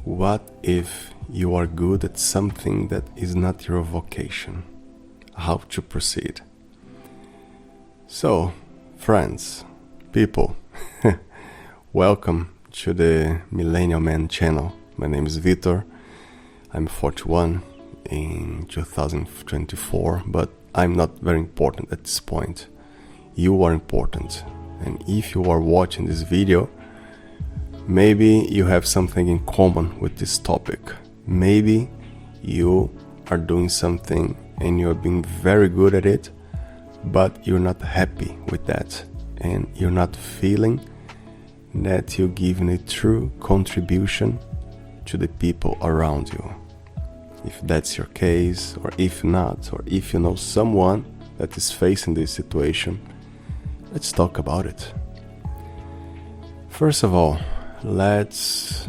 What if you are good at something that is not your vocation? How to proceed? So, friends, people, welcome to the Millennial Man channel. My name is Vitor. I'm 41 in 2024, but I'm not very important at this point. You are important, and if you are watching this video, maybe you have something in common with this topic. Maybe you are doing something and you're being very good at it, but you're not happy with that, and you're not feeling that you're giving a true contribution to the people around you. If that's your case, or if not, or if you know someone that is facing this situation, let's talk about it. First of all, let's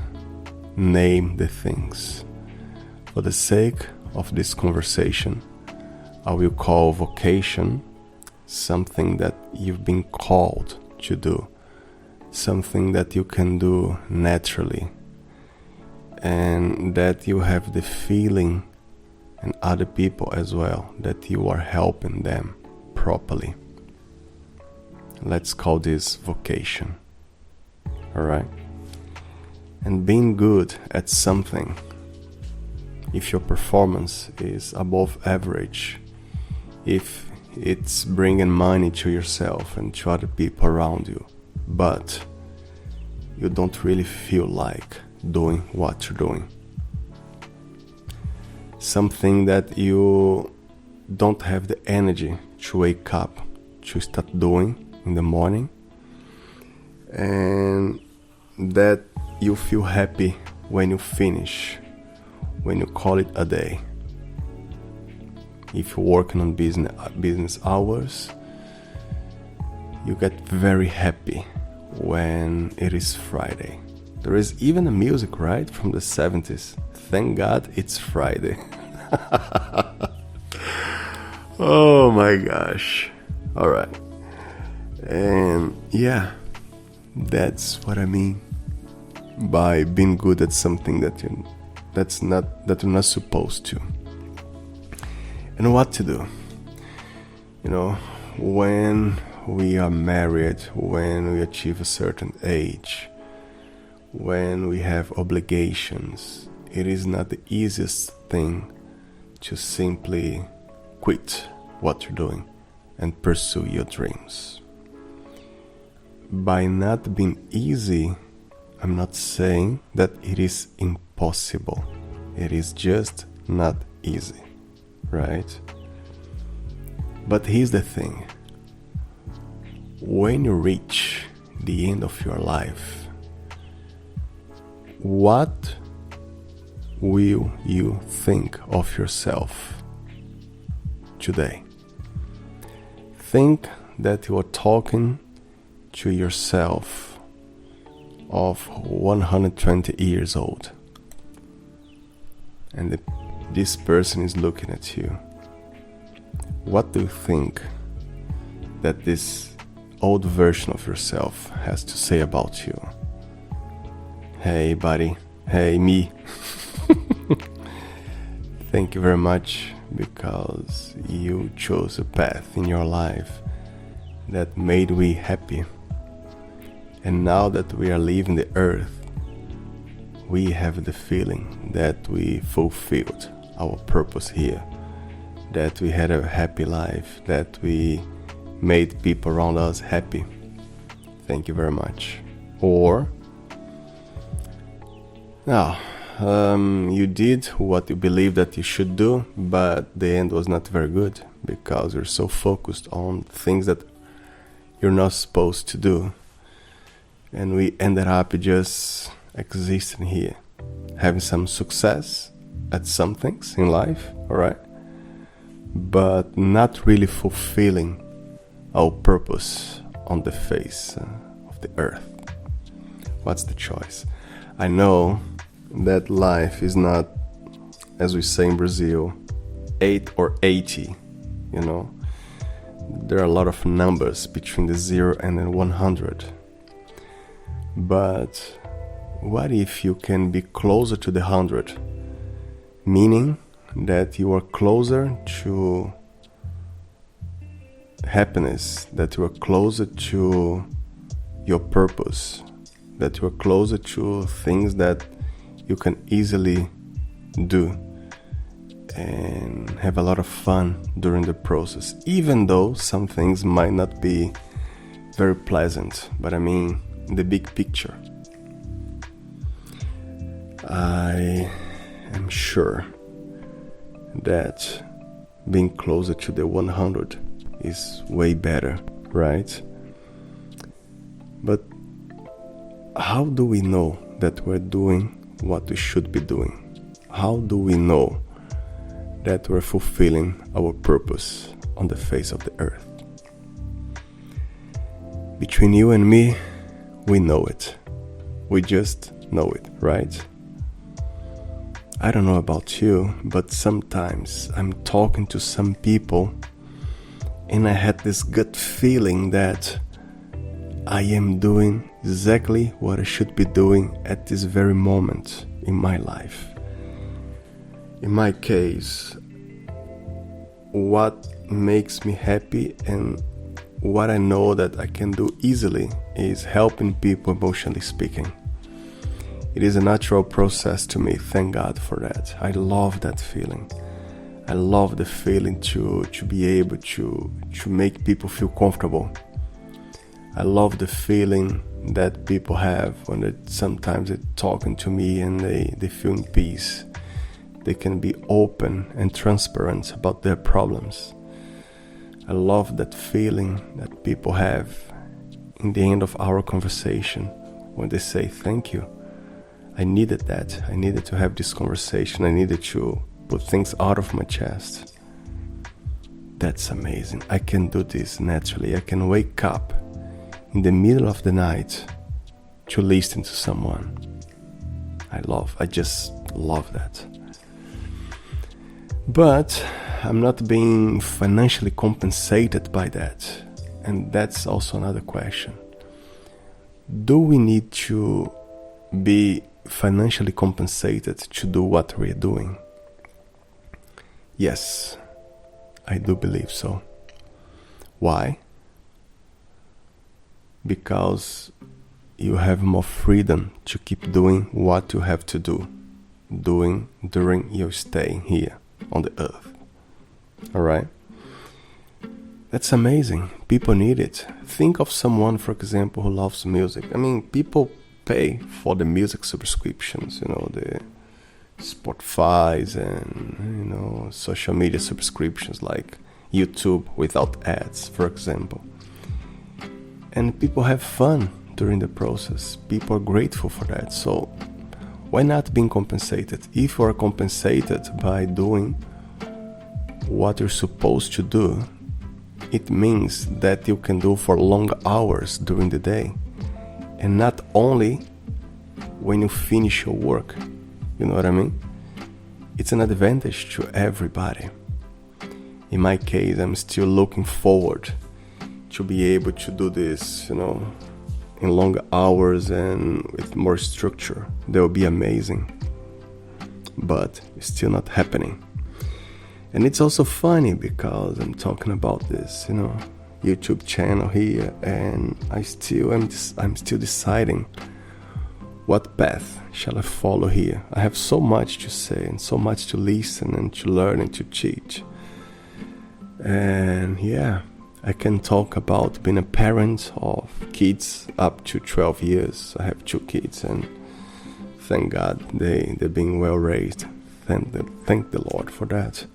name the things. For the sake of this conversation, I will call vocation something that you've been called to do, something that you can do naturally, and that you have the feeling, and other people as well, that you are helping them properly. Let's call this vocation. Alright? And being good at something, if your performance is above average, if it's bringing money to yourself and to other people around you, but you don't really feel like doing what you're doing, something that you don't have the energy to wake up to start doing in the morning, and that you feel happy when you finish, when you call it a day. If you're working on business hours, you get very happy when it is Friday. There is even a music, right, from the 70s. Thank God it's Friday. Oh my gosh. Alright. And yeah, that's what I mean by being good at something that you're not supposed to. And what to do? You know, when we are married, when we achieve a certain age, when we have obligations, it is not the easiest thing to simply quit what you're doing and pursue your dreams. By not being easy, I'm not saying that it is impossible. It is just not easy, right? But here's the thing. When you reach the end of your life, what will you think of yourself today? Think that you are talking to yourself of 120 years old, and this person is looking at you. What do you think that this old version of yourself has to say about you? Hey buddy, hey me. Thank you very much, because you chose a path in your life that made me happy. And now that we are leaving the earth, we have the feeling that we fulfilled our purpose here, that we had a happy life, that we made people around us happy. Thank you very much. Or, now, you did what you believe that you should do, but the end was not very good, because you're so focused on things that you're not supposed to do. And we ended up just existing here, having some success at some things in life, alright? But not really fulfilling our purpose on the face of the earth. What's the choice? I know that life is not, as we say in Brazil, 8 or 80, you know? There are a lot of numbers between the 0 and the 100. But what if you can be closer to the 100? Meaning that you are closer to happiness, that you are closer to your purpose, that you are closer to things that you can easily do and have a lot of fun during the process, even though some things might not be very pleasant, but I mean the big picture. I am sure that being closer to the 100 is way better, right? But how do we know that we're doing what we should be doing? How do we know that we're fulfilling our purpose on the face of the earth? Between you and me, we know it. We just know it, right? I don't know about you, but sometimes I'm talking to some people and I had this gut feeling that I am doing exactly what I should be doing at this very moment in my life. In my case, what makes me happy and what I know that I can do easily is helping people emotionally speaking. It is a natural process to me, thank God for that. I love that feeling. I love the feeling to be able to make people feel comfortable. I love the feeling that people have when sometimes they're talking to me and they feel in peace. They can be open and transparent about their problems. I love that feeling that people have in the end of our conversation when they say thank you. I needed that. I needed to have this conversation. I needed to put things out of my chest. That's amazing. I can do this naturally. I can wake up in the middle of the night to listen to someone. I just love that. But I'm not being financially compensated by that. And that's also another question. Do we need to be financially compensated to do what we're doing? Yes, I do believe so. Why? Because you have more freedom to keep doing what you have to do, doing during your stay here on the earth. Alright? That's amazing. People need it. Think of someone, for example, who loves music. I mean, people pay for the music subscriptions, the Spotify's and, social media subscriptions like YouTube without ads, for example. And people have fun during the process. People are grateful for that. So why not being compensated? If you are compensated by doing what you're supposed to do, it means that you can do for long hours during the day. And not only when you finish your work. You know what I mean? It's an advantage to everybody. In my case, I'm still looking forward to be able to do this, in longer hours and with more structure. That will be amazing. But it's still not happening. And it's also funny because I'm talking about this, YouTube channel here, and I'm still deciding what path shall I follow here. I have so much to say and so much to listen and to learn and to teach. And yeah, I can talk about being a parent of kids up to 12 years. I have 2 kids and thank God they're being well raised. Thank the Lord for that.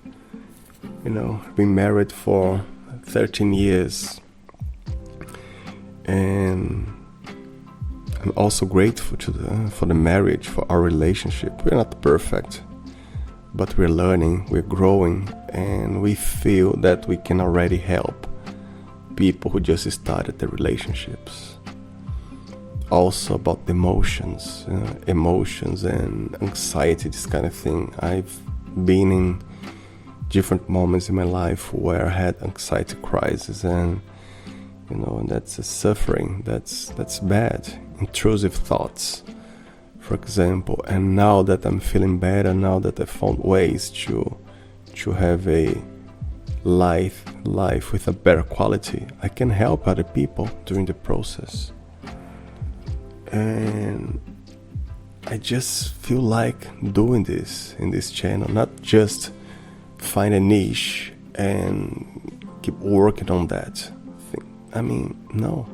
I've been married for 13 years, and I'm also grateful for the marriage, for our relationship. We're not perfect, but we're learning, we're growing, and we feel that we can already help people who just started their relationships. Also about the emotions and anxiety, this kind of thing. I've been in different moments in my life where I had anxiety crisis, and that's a suffering. That's bad. Intrusive thoughts for example, and now that I'm feeling better, now that I found ways to have a life with a better quality, I can help other people during the process. And I just feel like doing this in this channel, not just find a niche and keep working on that thing. I mean, no.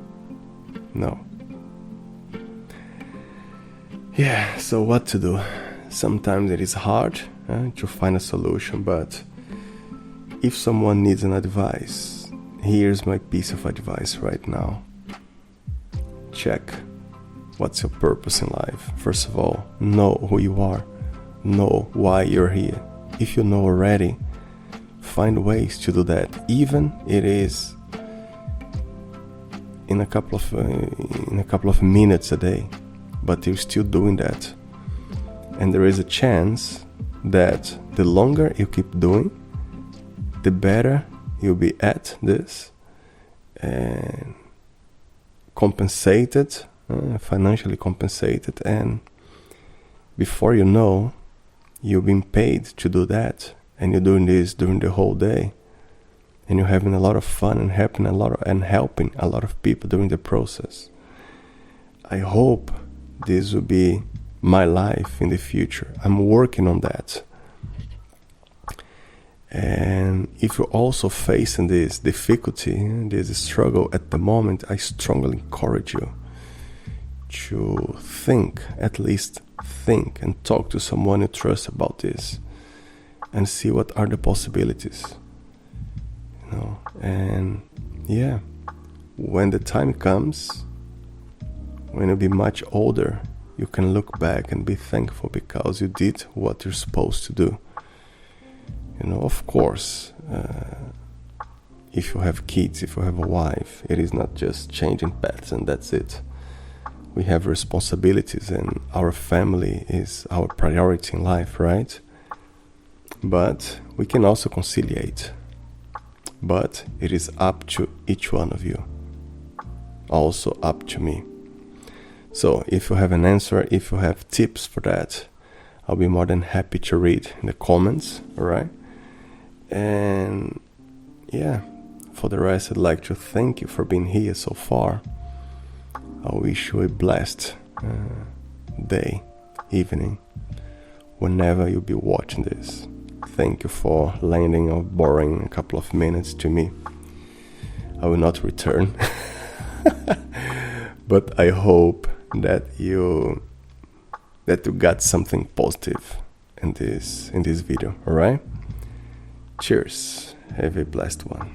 Yeah, so what to do? Sometimes it is hard to find a solution, but if someone needs an advice, here's my piece of advice right now. Check what's your purpose in life. First of all, know who you are. Know why you're here. If you know already, find ways to do that. Even it is in a couple of minutes a day, but you're still doing that. And there is a chance that the longer you keep doing, the better you'll be at this, and compensated, financially compensated, and before you know, you've been paid to do that, and you're doing this during the whole day, and you're having a lot of fun and helping a lot of people during the process. I hope this will be my life in the future. I'm working on that. And if you're also facing this difficulty, this struggle at the moment, I strongly encourage you to at least think and talk to someone you trust about this and see what are the possibilities. And yeah, when the time comes, when you'll be much older, you can look back and be thankful because you did what you're supposed to do. Of course, if you have kids, if you have a wife, it is not just changing paths and that's it. We have responsibilities and our family is our priority in life, right? But we can also conciliate. But it is up to each one of you. Also up to me. So if you have an answer, if you have tips for that, I'll be more than happy to read in the comments, alright? And yeah, for the rest, I'd like to thank you for being here so far. I wish you a blessed day, evening, whenever you'll be watching this. Thank you for lending or borrowing a couple of minutes to me. I will not return. But I hope that you got something positive in this video, alright? Cheers. Have a blessed one.